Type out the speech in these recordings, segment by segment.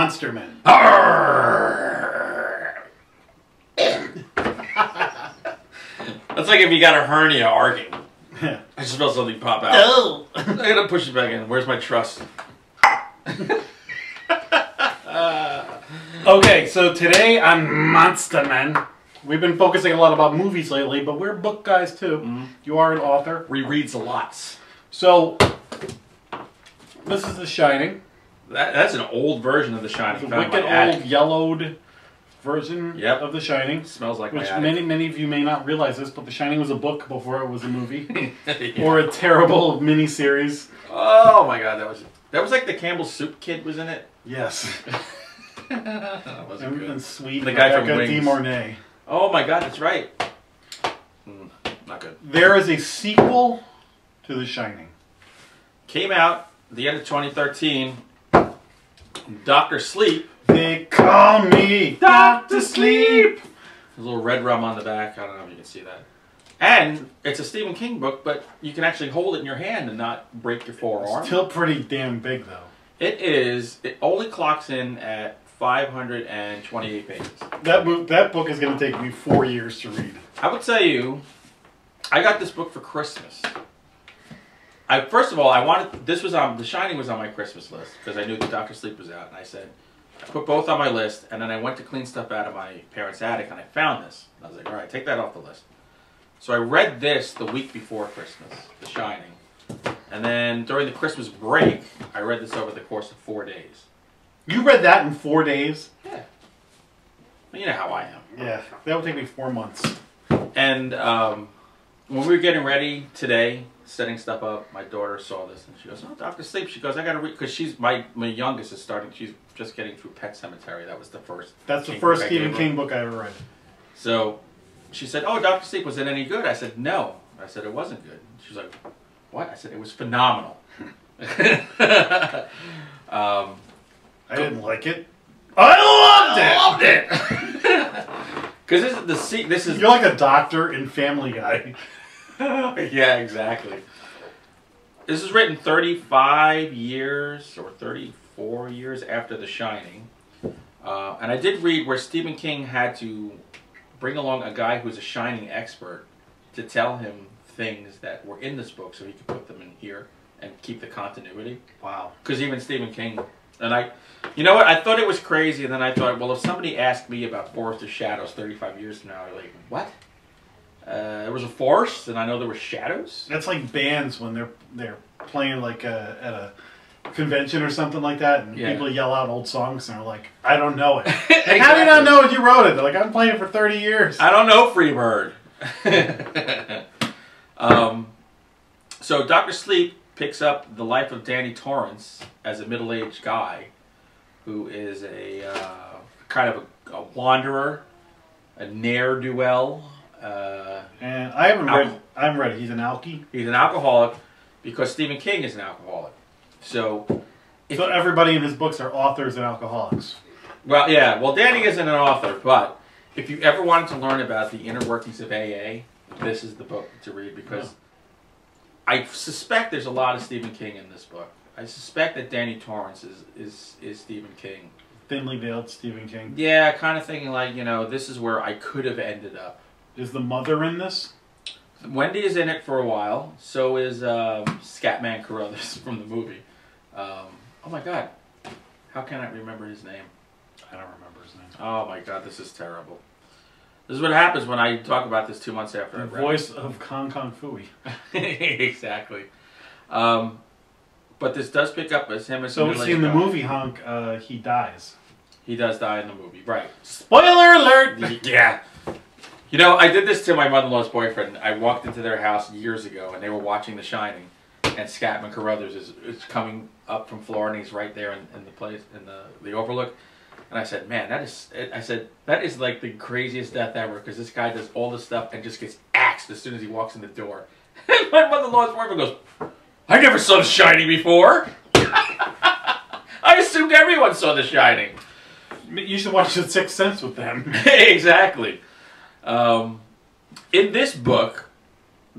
monster men. That's like if you got a hernia arcing. Yeah. I just felt something pop out. No. I gotta push it back in. Where's my trust? Okay, so today on Monster Men, we've been focusing a lot about movies lately, but we're book guys too. Mm-hmm. You are an author. Rereads a lot. So, this is The Shining. That's an old version of The Shining. The wicked old yellowed version of The Shining. Smells like which my attic. many of you may not realize this, but The Shining was a book before it was a movie. Yeah. Or a terrible miniseries. Oh my god, that was like the Campbell Soup kid was in it. Yes. That wasn't good. And sweet. The guy from Rebecca De Wings. Mornay. Oh my god, that's right. Not good. There is a sequel to The Shining. Came out at the end of 2013. Dr. Sleep. They call me Dr. Sleep. There's a little Redrum on the back. I don't know if you can see that. And it's a Stephen King book, but you can actually hold it in your hand and not break your forearm. It's still pretty damn big, though. It is. It only clocks in at 528 pages. That book is going to take me 4 years to read. I would tell you, I got this book for Christmas. First of all, The Shining was on my Christmas list because I knew that Dr. Sleep was out, and I said, I put both on my list, and then I went to clean stuff out of my parents' attic, and I found this. I was like, all right, take that off the list. So I read this the week before Christmas, The Shining. And then during the Christmas break, I read this over the course of 4 days. You read that in 4 days? Yeah. Well, you know how I am. Yeah, that would take me 4 months. And when we were getting ready today, setting stuff up, my daughter saw this and she goes, "Oh, Dr. Sleep." She goes, "I gotta read," because my youngest is starting. She's just getting through Pet Semetary. That was the first. That's the first Stephen King book I ever read. So she said, "Oh, Dr. Sleep, was it any good?" I said, "No." I said, "It wasn't good." She was like, "What?" I said, "It was phenomenal." I didn't like it. I loved it. Because this is You're like a doctor in Family Guy. Yeah, exactly. This is written 35 years or 34 years after The Shining. And I did read where Stephen King had to bring along a guy who's a Shining expert to tell him things that were in this book so he could put them in here and keep the continuity. Wow. Because even Stephen King, you know what, I thought it was crazy, and then I thought, well, if somebody asked me about Forest of Shadows 35 years from now, I'd be like, what? There was a forest, and I know there were shadows? That's like bands when they're playing like at a convention or something like that, and people yell out old songs, and they're like, I don't know it. Exactly. How do you not know it? You wrote it. They're like, I'm playing it for 30 years. I don't know Freebird. So Dr. Sleep picks up the life of Danny Torrance as a middle-aged guy who is a kind of a wanderer, a ne'er-do-well. And I haven't read it. He's an alkie. He's an alcoholic because Stephen King is an alcoholic. So everybody in his books are authors and alcoholics. Well, yeah. Well, Danny isn't an author, but if you ever wanted to learn about the inner workings of AA, this is the book to read because I suspect there's a lot of Stephen King in this book. I suspect that Danny Torrance is Stephen King. Thinly veiled Stephen King. Yeah, kind of thinking like, this is where I could have ended up. Is the mother in this? Wendy is in it for a while. So is Scatman Carruthers from the movie. Oh my god. How can I remember his name? I don't remember his name. Oh my god, this is terrible. This is what happens when I talk about this 2 months after I read it. The voice of Kong Kong Fooey. Exactly. But this does pick up as him as So see in the movie Honk, he dies. He does die in the movie, right. Spoiler alert! Yeah. I did this to my mother-in-law's boyfriend. I walked into their house years ago, and they were watching The Shining, and Scatman Carruthers is coming up from Florida, and he's right there in the place, in the overlook. And I said, man, that is like the craziest death ever, because this guy does all this stuff and just gets axed as soon as he walks in the door. And my mother-in-law's boyfriend goes, I never saw The Shining before. I assumed everyone saw The Shining. You should watch The Sixth Sense with them. Exactly. In this book,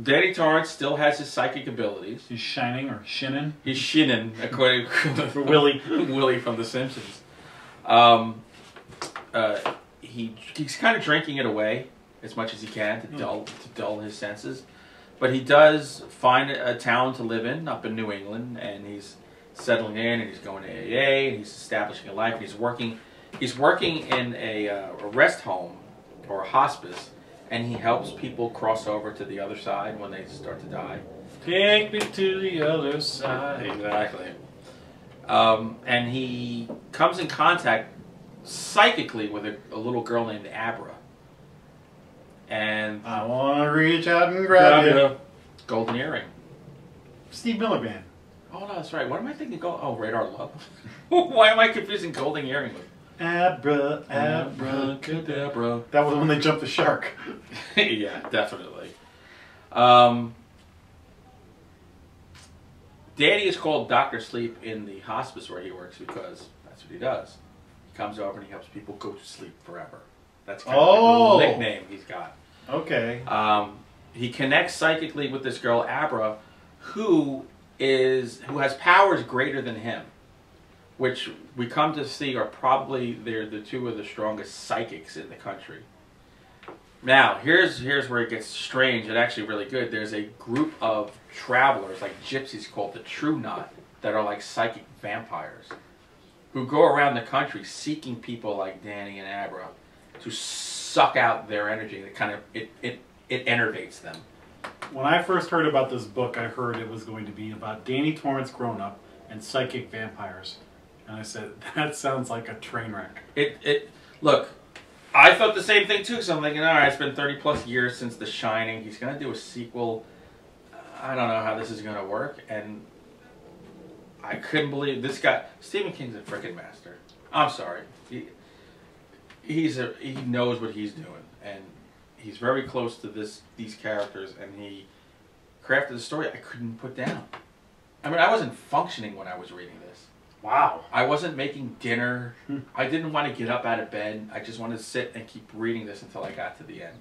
Danny Torrance still has his psychic abilities. He's shining or shinning. He's shinning, according to Willie. Willie from The Simpsons. He's kind of drinking it away as much as he can to dull his senses. But he does find a town to live in up in New England, and he's settling in, and he's going to AA, and he's establishing a life, and he's working in a rest home or a hospice, and he helps people cross over to the other side when they start to die. Take me to the other side. Exactly. And he comes in contact psychically with a little girl named Abra. And I want to reach out and grab you. Golden earring. Steve Miller Band. Oh, no, that's right. What am I thinking? Oh, Radar Love. Why am I confusing Golden Earring with? Abra, Abracadabra. That was when they jumped the shark. Yeah, definitely. Danny is called Dr. Sleep in the hospice where he works because that's what he does. He comes over and he helps people go to sleep forever. That's kind of the nickname he's got. Okay. He connects psychically with this girl Abra, who has powers greater than him, which we come to see are probably they're the two of the strongest psychics in the country. Now, here's where it gets strange and actually really good. There's a group of travelers, like gypsies called the True Knot, that are like psychic vampires, who go around the country seeking people like Danny and Abra to suck out their energy. It kind of it enervates them. When I first heard about this book, I heard it was going to be about Danny Torrance grown up and psychic vampires, and I said that sounds like a train wreck. Look. I thought the same thing too, so I'm thinking, all right, it's been 30 plus years since The Shining. He's going to do a sequel. I don't know how this is going to work. And I couldn't believe this guy. Stephen King's a freaking master. I'm sorry. He knows what he's doing. And he's very close to these characters. And he crafted a story I couldn't put down. I mean, I wasn't functioning when I was reading this. Wow. I wasn't making dinner. I didn't want to get up out of bed. I just wanted to sit and keep reading this until I got to the end.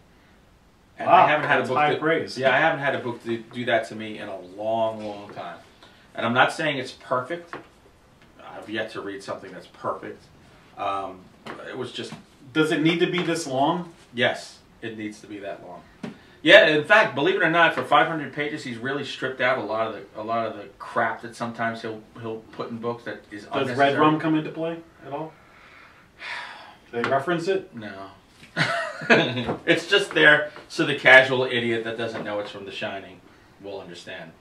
And wow, I haven't had a book high praise. Yeah, I haven't had a book to do that to me in a long, long time. And I'm not saying it's perfect. I've yet to read something that's perfect. It was just... Does it need to be this long? Yes, it needs to be that long. Yeah, in fact, believe it or not, for 500 pages, he's really stripped out a lot of the crap that sometimes he'll put in books that is unnecessary. Does Redrum come into play at all? Do they reference it? No. It's just there so the casual idiot that doesn't know it's from The Shining will understand.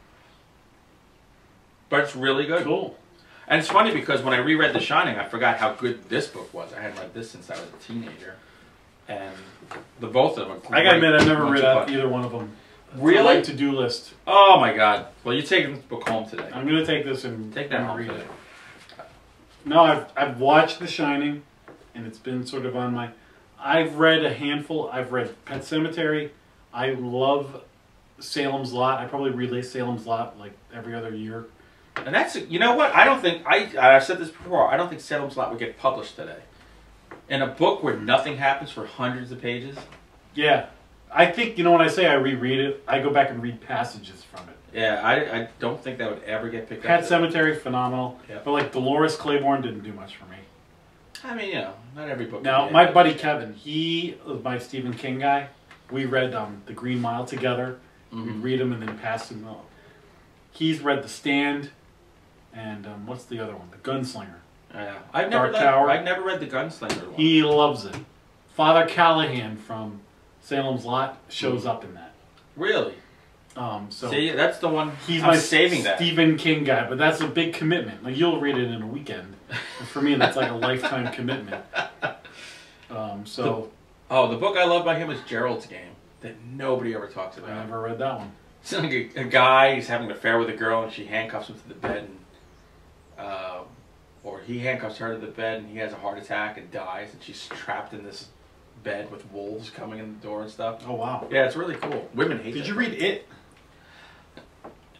But it's really good. Cool. And it's funny because when I reread The Shining, I forgot how good this book was. I hadn't read this since I was a teenager. And both of them are great. I gotta admit, I've never read either one of them. Really? It's on my to-do list. Oh my god. Well, you're taking this book home today. I'm gonna take this and take that home read today. it. No, I've watched The Shining, and it's been sort of on my... I've read a handful. I've read Pet Semetary. I love Salem's Lot. I probably read Salem's Lot like every other year. And that's... You know what? I don't think... I've said this before. I don't think Salem's Lot would get published today. In a book where nothing happens for hundreds of pages? Yeah. I think, you know, when I say I reread it, I go back and read passages from it. Yeah, I don't think that would ever get picked up. Pet Semetary, phenomenal. Yep. But like Dolores Claiborne didn't do much for me. I mean, you know, not every book. Now, my buddy Kevin, he was my Stephen King guy. We read The Green Mile together. Mm-hmm. We'd read them and then pass them out. He's read The Stand, and what's the other one? The Gunslinger. Yeah, I've never read The Gunslinger one. He loves it. Father Callahan from Salem's Lot shows up in that. Really? So see, that's the one. He's I'm my saving that Stephen King guy, but that's a big commitment. Like you'll read it in a weekend. For me, that's like a lifetime commitment. The book I love by him is Gerald's Game that nobody ever talks about. I never read that one. It's like a guy, he's having an affair with a girl, and she handcuffs him to the bed, and, or he handcuffs her to the bed, and he has a heart attack and dies, and she's trapped in this bed with wolves coming in the door and stuff. Oh wow! Yeah, it's really cool. Women hate it. Did you read it?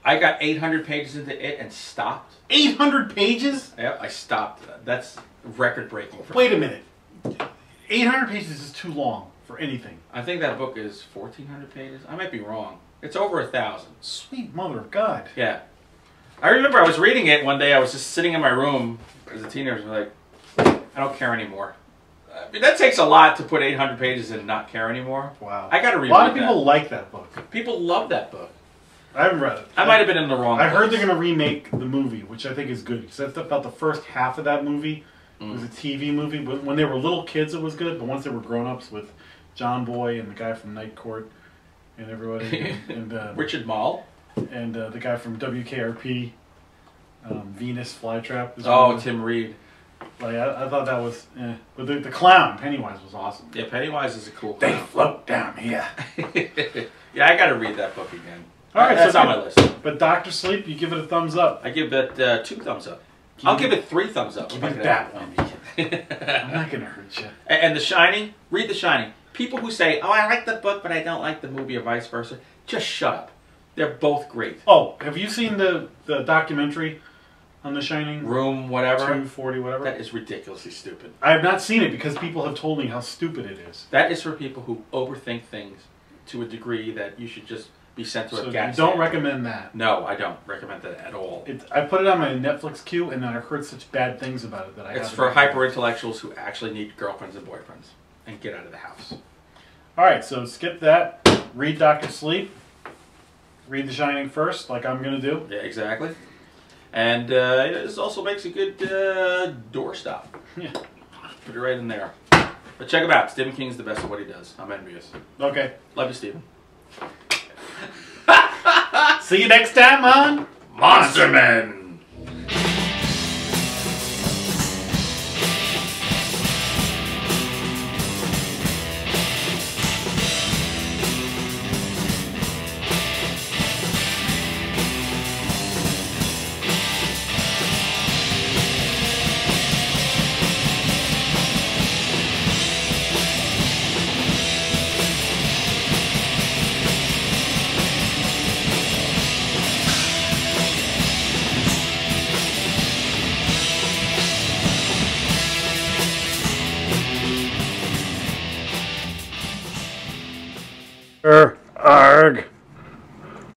I got 800 pages into it and stopped. 800 pages? Yep, I stopped. That's record breaking. Wait a minute. 800 pages is too long for anything. I think that book is 1,400 pages. I might be wrong. It's over 1,000. Sweet mother of God. Yeah. I remember I was reading it one day. I was just sitting in my room as a teenager, like, I don't care anymore. I mean, that takes a lot to put 800 pages and not care anymore. Wow. I got to read A lot of people like that book. People love that book. I haven't read it. I might have been in the wrong I heard place. they're going to remake the movie, which I think is good. Because that's about the first half of that movie. It was a TV movie. But when they were little kids, it was good. But once they were grown-ups with John Boy and the guy from Night Court and everybody. and Richard Mall. And the guy from WKRP, Venus Flytrap. Oh, Tim Reed. Like, I thought that was... But the clown, Pennywise, was awesome. Yeah, Pennywise is a cool clown. They float down here. Yeah, I got to read that book again. All right, that's so on my list. But Dr. Sleep, you give it a thumbs up. I give it 2 thumbs up. I'll give it 3 thumbs up. Give it that one. I'm not going to hurt you. And The Shining, read The Shining. People who say, oh, I like the book, but I don't like the movie, or vice versa, just shut up. They're both great. Oh, have you seen the documentary on The Shining? Room, whatever. 240, whatever. That is ridiculously stupid. I have not seen it because people have told me how stupid it is. That is for people who overthink things to a degree that you should just be sent to a gas you don't station. recommend that. No, I don't recommend that at all. I put it on my Netflix queue, and then I heard such bad things about it that I. It's for hyper-intellectuals who actually need girlfriends and boyfriends and get out of the house. All right, so skip that. Read Dr. Sleep. Read The Shining first, like I'm going to do. Yeah, exactly. And this also makes a good doorstop. Yeah. Put it right in there. But check him out. Stephen King's the best at what he does. I'm envious. Okay. Love you, Stephen. See you next time on Monster Men! Arg.